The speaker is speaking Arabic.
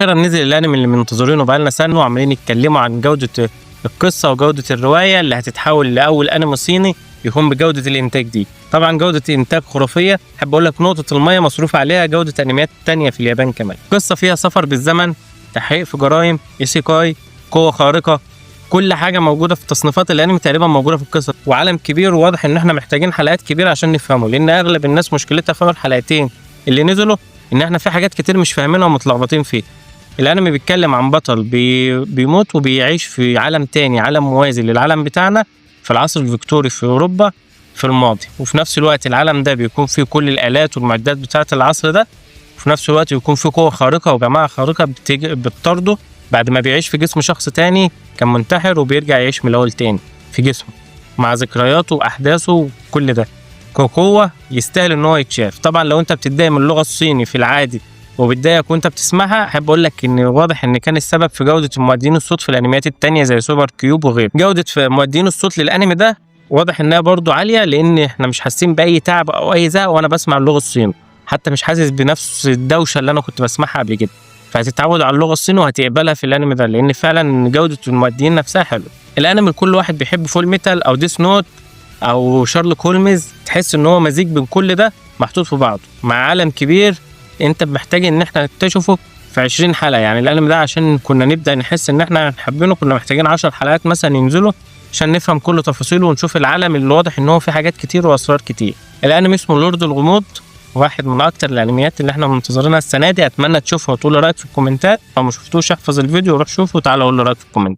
أخيرا نزل الأنمي اللي منتظرينه بقالنا سنة، وعمالين يتكلموا عن جودة القصة وجودة الرواية اللي هتتحول لأول أنمي صيني يكون بجودة الإنتاج دي. طبعا جودة الإنتاج خرافية، أحب أقول لك نقطة المية مصروف عليها جودة أنميات تانية في اليابان كمان. قصة فيها سفر بالزمن، تحقيق في جرائم، إيسيكاي، قوة خارقة، كل حاجة موجودة في تصنيفات الأنمي تقريبا موجودة في القصة، وعالم كبير وواضح إن إحنا محتاجين حلقات كبيرة عشان نفهمه، لأن أغلب الناس مشكلتها في أول حلقتين اللي نزلوا إن إحنا في حاجات كتير مش فاهمينها ومتلخبطين فيه. الانمي بيتكلم عن بطل بيموت وبيعيش في عالم تاني، عالم موازي للعالم بتاعنا في العصر الفيكتوري في اوروبا في الماضي، وفي نفس الوقت العالم ده بيكون فيه كل الالات والمعدات بتاعه العصر ده، وفي نفس الوقت يكون فيه قوه خارقه وجماعه خارقه بتطارده بعد ما بيعيش في جسم شخص تاني كان منتحر، وبيرجع يعيش من الاول تاني في جسمه مع ذكرياته واحداثه وكل ده كقوه يستاهل ان هو يتشاف. طبعا لو انت بتتضايق من اللغه الصيني في العادي وبتضايقك وانت بتسمعها، احب اقول لك ان واضح ان كان السبب في جوده مؤدين الصوت في الانميات التانية زي سوبر كيوب وغيره. جوده في مؤدين الصوت للانمي ده واضح انها برضو عاليه، لان احنا مش حاسين باي تعب او اي زهق وانا بسمع اللغه الصيني، حتى مش حاسس بنفس الدوشه اللي انا كنت بسمعها قبل كده. فهتتعود على اللغه الصيني وهتقبلها في الانمي ده، لان فعلا جوده المؤدين نفسها حلوه. الانمي كل واحد بيحب فول ميتال او ديس نوت او شارلوك هولمز، تحس ان هو مزيج بين كل ده محطوط في بعضه مع عالم كبير انت محتاج ان احنا نكتشفه في 20 حلقه. يعني الانمي ده عشان كنا نبدا نحس ان احنا حابينه كنا محتاجين 10 حلقات مثلا ينزلوا عشان نفهم كل تفاصيله ونشوف العالم اللي واضح ان هو فيه حاجات كتير واسرار كتير. الانمي اسمه لورد الغموض، واحد من اكتر الانميات اللي احنا منتظرينها السنه دي. اتمنى تشوفه وتقول رايك في الكومنتات، لو ما شفتوش احفظ الفيديو وروح شوفه وتعالى قول لي رايك في الكومنتات.